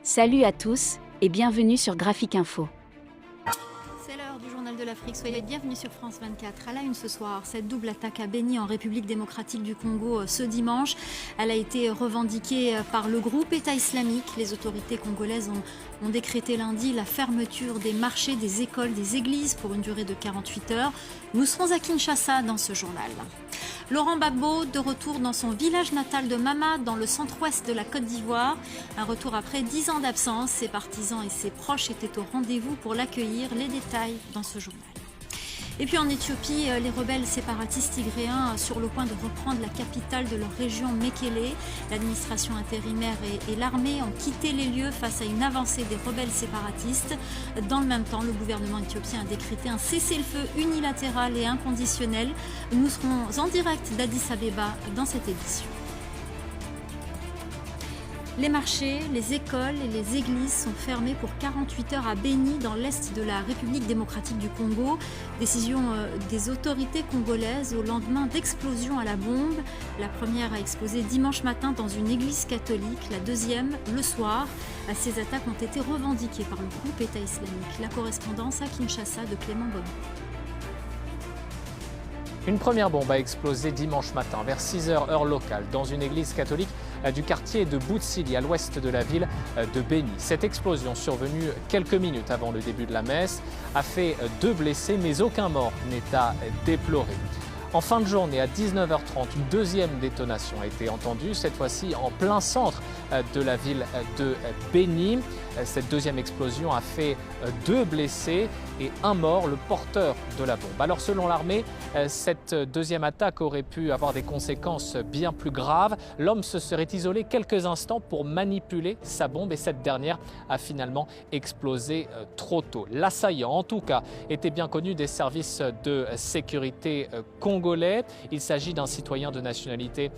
Salut à tous et bienvenue sur Graphique Info. C'est l'heure du Journal de l'Afrique. Soyez bienvenus sur France 24. À la une ce soir, cette double attaque à Béni en République démocratique du Congo ce dimanche. Elle a été revendiquée par le groupe État islamique. Les autorités congolaises ont décrété lundi la fermeture des marchés, des écoles, des églises pour une durée de 48 heures. Nous serons à Kinshasa dans ce journal. Laurent Gbagbo, de retour dans son village natal de Mama, dans le centre-ouest de la Côte d'Ivoire. Un retour après 10 ans d'absence. Ses partisans et ses proches étaient au rendez-vous pour l'accueillir. Les détails dans ce journal. Et puis en Éthiopie, les rebelles séparatistes tigréens sur le point de reprendre la capitale de leur région, Mekele. L'administration intérimaire et l'armée ont quitté les lieux face à une avancée des rebelles séparatistes. Dans le même temps, le gouvernement éthiopien a décrété un cessez-le-feu unilatéral et inconditionnel. Nous serons en direct d'Addis Abeba dans cette édition. Les marchés, les écoles et les églises sont fermés pour 48 heures à Béni, dans l'est de la République démocratique du Congo. Décision des autorités congolaises au lendemain d'explosions à la bombe. La première a explosé dimanche matin dans une église catholique, la deuxième le soir. Ces attaques ont été revendiquées par le groupe État islamique. La correspondance à Kinshasa de Clément Bonnet. Une première bombe a explosé dimanche matin vers 6 h heure locale dans une église catholique du quartier de Boutsili à l'ouest de la ville de Béni. Cette explosion survenue quelques minutes avant le début de la messe a fait 2 blessés mais aucun mort n'est à déplorer. En fin de journée, à 19 h 30, une deuxième détonation a été entendue, cette fois-ci en plein centre de la ville de Béni. Cette deuxième explosion a fait 2 blessés et 1 mort, le porteur de la bombe. Alors selon l'armée, cette deuxième attaque aurait pu avoir des conséquences bien plus graves. L'homme se serait isolé quelques instants pour manipuler sa bombe et cette dernière a finalement explosé trop tôt. L'assaillant, en tout cas, était bien connu des services de sécurité congolais. Il s'agit d'un citoyen de nationalité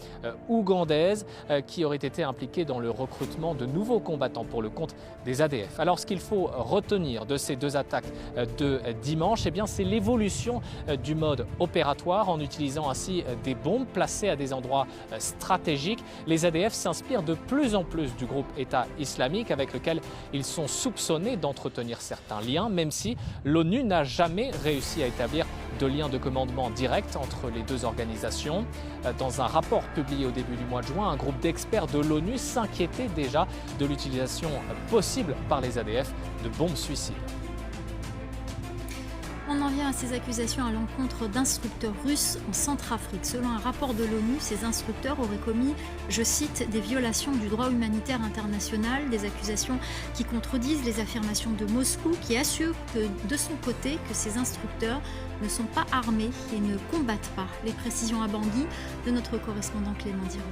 ougandaise qui aurait été impliqué dans le recrutement de nouveaux combattants pour le compte des ADF. Alors ce qu'il faut retenir de ces 2 attaques de dimanche, eh bien, c'est l'évolution du mode opératoire en utilisant ainsi des bombes placées à des endroits stratégiques. Les ADF s'inspirent de plus en plus du groupe État islamique avec lequel ils sont soupçonnés d'entretenir certains liens, même si l'ONU n'a jamais réussi à établir de lien de commandement direct entre les 2 organisations. Dans un rapport publié au début du mois de juin, un groupe d'experts de l'ONU s'inquiétait déjà de l'utilisation possible par les ADF de bombes suicides. On en vient à ces accusations à l'encontre d'instructeurs russes en Centrafrique. Selon un rapport de l'ONU, ces instructeurs auraient commis, je cite, des violations du droit humanitaire international, des accusations qui contredisent les affirmations de Moscou, qui assure de son côté que ces instructeurs ne sont pas armés et ne combattent pas. Les précisions à Bangui de notre correspondant Clément Diron.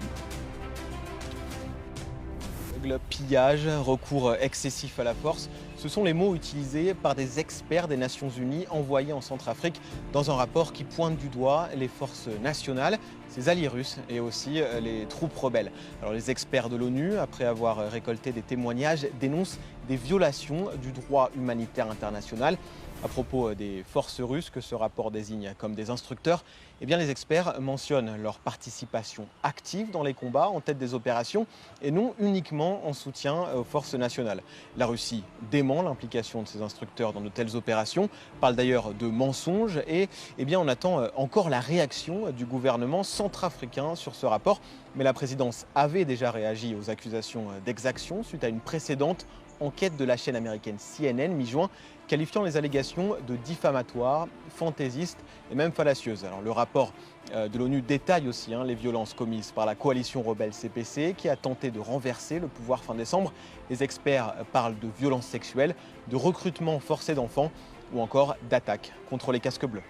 Pillage, recours excessif à la force, ce sont les mots utilisés par des experts des Nations Unies envoyés en Centrafrique dans un rapport qui pointe du doigt les forces nationales, ses alliés russes et aussi les troupes rebelles. Alors les experts de l'ONU, après avoir récolté des témoignages, dénoncent des violations du droit humanitaire international. À propos des forces russes que ce rapport désigne comme des instructeurs, eh bien les experts mentionnent leur participation active dans les combats en tête des opérations et non uniquement en soutien aux forces nationales. La Russie dément l'implication de ces instructeurs dans de telles opérations, parle d'ailleurs de mensonges et eh bien, on attend encore la réaction du gouvernement centrafricain sur ce rapport. Mais la présidence avait déjà réagi aux accusations d'exaction suite à une précédente enquête de la chaîne américaine CNN mi-juin, qualifiant les allégations de diffamatoires, fantaisistes et même fallacieuses. Alors, le rapport de l'ONU détaille aussi les violences commises par la coalition rebelle CPC qui a tenté de renverser le pouvoir fin décembre. Les experts parlent de violences sexuelles, de recrutement forcé d'enfants ou encore d'attaques contre les casques bleus.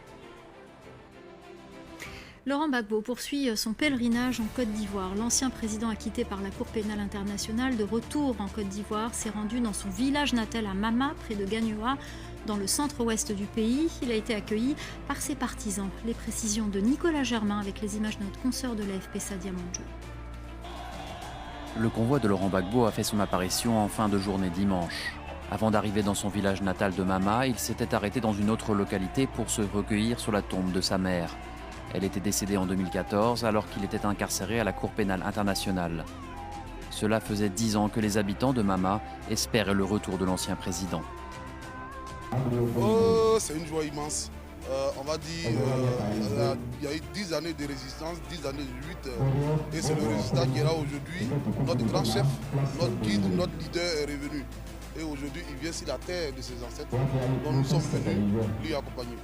Laurent Gbagbo poursuit son pèlerinage en Côte d'Ivoire. L'ancien président acquitté par la Cour pénale internationale de retour en Côte d'Ivoire s'est rendu dans son village natal à Mama, près de Gagnoa, dans le centre-ouest du pays. Il a été accueilli par ses partisans. Les précisions de Nicolas Germain avec les images de notre consoeur de l'AFP, Sadia Mandjou. Le convoi de Laurent Gbagbo a fait son apparition en fin de journée dimanche. Avant d'arriver dans son village natal de Mama, il s'était arrêté dans une autre localité pour se recueillir sur la tombe de sa mère. Elle était décédée en 2014 alors qu'il était incarcéré à la Cour pénale internationale. Cela faisait 10 ans que les habitants de Mama espéraient le retour de l'ancien président. Oh, c'est une joie immense. On va dire, il y a eu 10 années de résistance, 10 années de lutte, et c'est le résultat qui est là aujourd'hui. Notre grand chef, notre guide, notre leader est revenu. Et aujourd'hui, il vient sur la terre de ses ancêtres, dont nous sommes venus lui accompagner.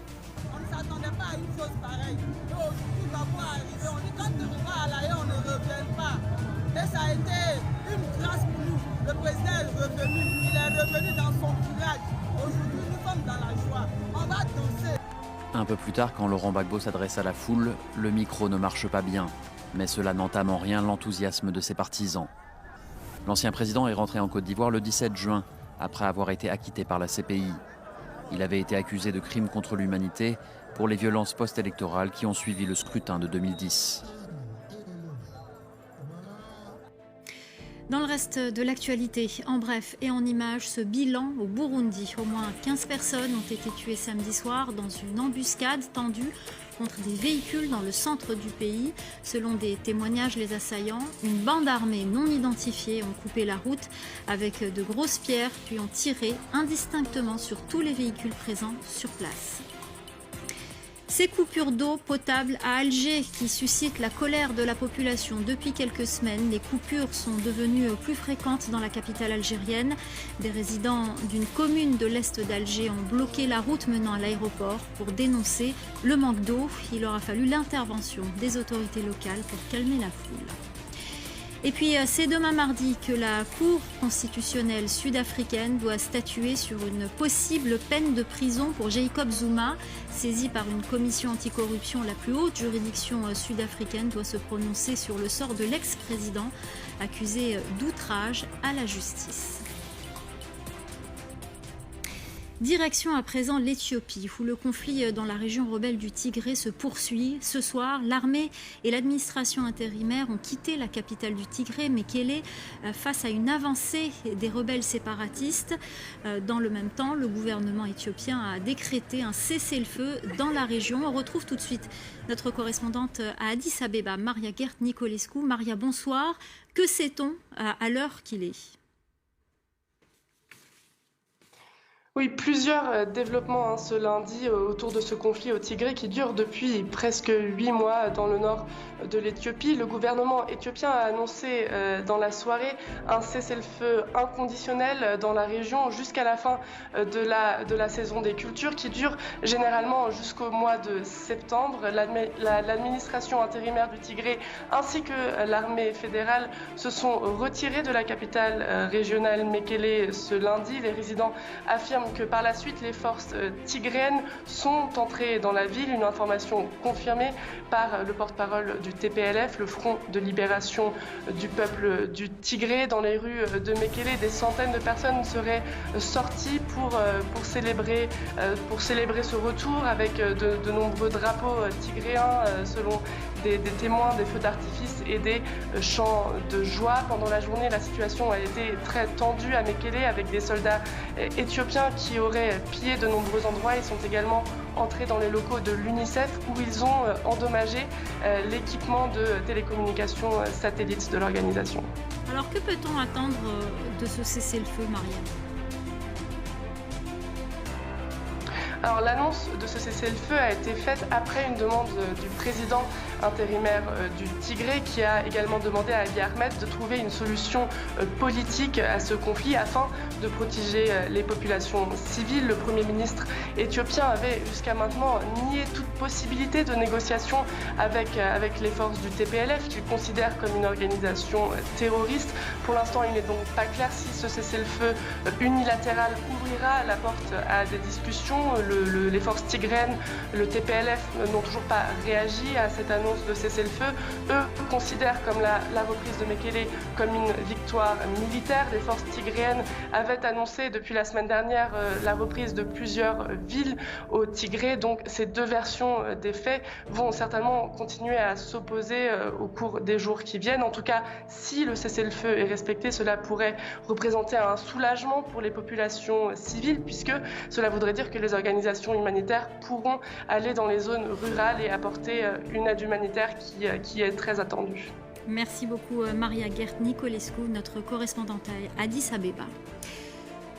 On ne s'attendait pas à une chose pareille. Et aujourd'hui, nous avons arrivé, on dit quand on va à l'arrière, on ne revient pas. Et ça a été une grâce pour nous. Le président est revenu, il est revenu dans son village. Aujourd'hui, nous sommes dans la joie. On va danser. Un peu plus tard, quand Laurent Gbagbo s'adresse à la foule, le micro ne marche pas bien. Mais cela n'entame en rien l'enthousiasme de ses partisans. L'ancien président est rentré en Côte d'Ivoire le 17 juin, après avoir été acquitté par la CPI. Il avait été accusé de crimes contre l'humanité pour les violences post-électorales qui ont suivi le scrutin de 2010. Dans le reste de l'actualité, en bref et en images, ce bilan au Burundi. Au moins 15 personnes ont été tuées samedi soir dans une embuscade tendue contre des véhicules dans le centre du pays. Selon des témoignages, les assaillants, une bande armée non identifiée, ont coupé la route avec de grosses pierres puis ont tiré indistinctement sur tous les véhicules présents sur place. Ces coupures d'eau potable à Alger qui suscitent la colère de la population depuis quelques semaines. Les coupures sont devenues plus fréquentes dans la capitale algérienne. Des résidents d'une commune de l'est d'Alger ont bloqué la route menant à l'aéroport pour dénoncer le manque d'eau. Il aura fallu l'intervention des autorités locales pour calmer la foule. Et puis c'est demain mardi que la Cour constitutionnelle sud-africaine doit statuer sur une possible peine de prison pour Jacob Zuma. Saisi par une commission anticorruption, la plus haute juridiction sud-africaine doit se prononcer sur le sort de l'ex-président accusé d'outrage à la justice. Direction à présent l'Éthiopie, où le conflit dans la région rebelle du Tigré se poursuit. Ce soir, l'armée et l'administration intérimaire ont quitté la capitale du Tigré, Mekele, face à une avancée des rebelles séparatistes. Dans le même temps, le gouvernement éthiopien a décrété un cessez-le-feu dans la région. On retrouve tout de suite notre correspondante à Addis Abeba, Maria Gert-Nicolescu. Maria, bonsoir. Que sait-on à l'heure qu'il est ? Oui, plusieurs développements ce lundi autour de ce conflit au Tigré qui dure depuis presque 8 mois dans le nord de l'Éthiopie. Le gouvernement éthiopien a annoncé dans la soirée un cessez-le-feu inconditionnel dans la région jusqu'à la fin de la saison des cultures qui dure généralement jusqu'au mois de septembre. L'administration intérimaire du Tigré ainsi que l'armée fédérale se sont retirés de la capitale régionale Mekele ce lundi. Les résidents affirment que par la suite, les forces tigréennes sont entrées dans la ville, une information confirmée par le porte-parole du TPLF, le Front de libération du peuple du Tigré. Dans les rues de Mekele, des centaines de personnes seraient sorties pour célébrer ce retour avec de nombreux drapeaux tigréens, selon des témoins, des feux d'artifice et des chants de joie. Pendant la journée, la situation a été très tendue à Mekele avec des soldats éthiopiens qui auraient pillé de nombreux endroits. Ils sont également entrés dans les locaux de l'UNICEF où ils ont endommagé l'équipement de télécommunications satellites de l'organisation. Alors que peut-on attendre de ce cessez-le-feu, Marianne ? Alors l'annonce de ce cessez-le-feu a été faite après une demande du président intérimaire du Tigré qui a également demandé à Abiy Ahmed de trouver une solution politique à ce conflit afin de protéger les populations civiles. Le Premier ministre éthiopien avait jusqu'à maintenant nié toute possibilité de négociation avec les forces du TPLF qu'il considère comme une organisation terroriste. Pour l'instant, il n'est donc pas clair si ce cessez-le-feu unilatéral ouvrira la porte à des discussions. Les forces tigréennes, le TPLF n'ont toujours pas réagi à cette annonce de cessez-le-feu. Eux considèrent comme la reprise de Mekele comme une victoire militaire. Les forces tigréennes avaient annoncé depuis la semaine dernière la reprise de plusieurs villes au Tigré. Donc ces deux versions des faits vont certainement continuer à s'opposer au cours des jours qui viennent. En tout cas, si le cessez-le-feu est respecté, cela pourrait représenter un soulagement pour les populations civiles puisque cela voudrait dire que les organisations humanitaires pourront aller dans les zones rurales et apporter une aide humanitaire qui est très attendue. Merci beaucoup Maria Gert Nicolescu, notre correspondante à Addis Abeba.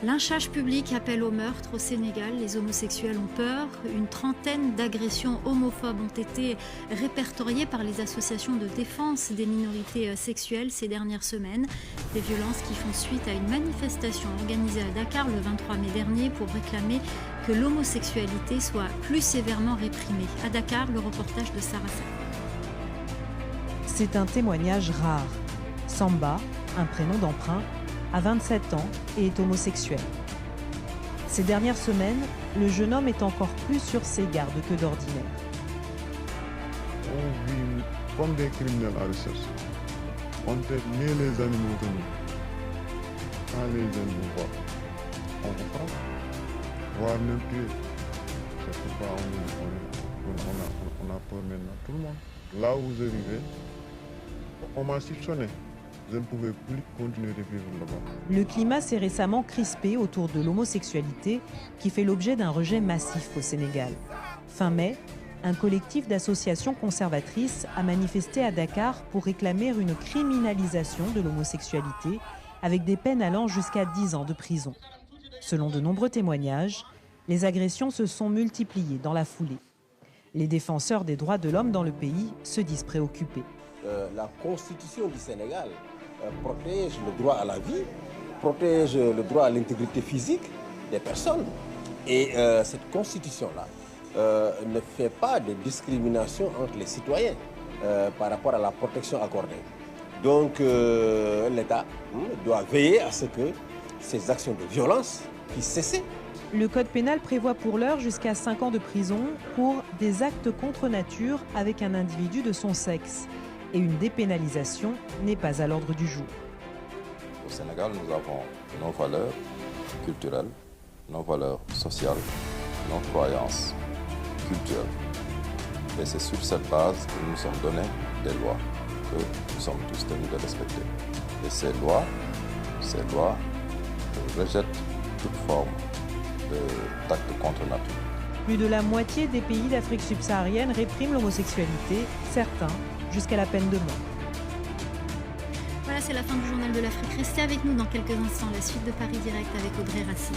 Lynchage public appelle au meurtre au Sénégal. Les homosexuels ont peur. Une trentaine d'agressions homophobes ont été répertoriées par les associations de défense des minorités sexuelles ces dernières semaines. Des violences qui font suite à une manifestation organisée à Dakar le 23 mai dernier pour réclamer que l'homosexualité soit plus sévèrement réprimée. À Dakar, le reportage de Sarah Sako. C'est un témoignage rare. Samba, un prénom d'emprunt, a 27 ans et est homosexuel. Ces dernières semaines, le jeune homme est encore plus sur ses gardes que d'ordinaire. On vit comme des criminels à recherche. On traite mieux les animaux que nous. Quand les jeunes nous voient, on vous frappe, voire même tuer. C'est pourquoi on a peur maintenant, tout le monde. Là où vous arrivez, on m'a soupçonné. Je ne pouvais plus continuer de vivre là-bas. Le climat s'est récemment crispé autour de l'homosexualité qui fait l'objet d'un rejet massif au Sénégal. Fin mai, un collectif d'associations conservatrices a manifesté à Dakar pour réclamer une criminalisation de l'homosexualité avec des peines allant jusqu'à 10 ans de prison. Selon de nombreux témoignages, les agressions se sont multipliées dans la foulée. Les défenseurs des droits de l'homme dans le pays se disent préoccupés. La constitution du Sénégal protège le droit à la vie, protège le droit à l'intégrité physique des personnes. Et cette constitution-là ne fait pas de discrimination entre les citoyens par rapport à la protection accordée. Donc l'État doit veiller à ce que ces actions de violence puissent cesser. Le code pénal prévoit pour l'heure jusqu'à 5 ans de prison pour des actes contre nature avec un individu de son sexe. Et une dépénalisation n'est pas à l'ordre du jour. Au Sénégal, nous avons nos valeurs culturelles, nos valeurs sociales, nos croyances culturelles. Et c'est sur cette base que nous nous sommes donné des lois que nous sommes tous tenus de respecter. Et ces lois rejettent toute forme d'acte contre nature. Plus de la moitié des pays d'Afrique subsaharienne répriment l'homosexualité, certains jusqu'à la peine de mort. Voilà, c'est la fin du Journal de l'Afrique. Restez avec nous dans quelques instants. La suite de Paris Direct avec Audrey Racine.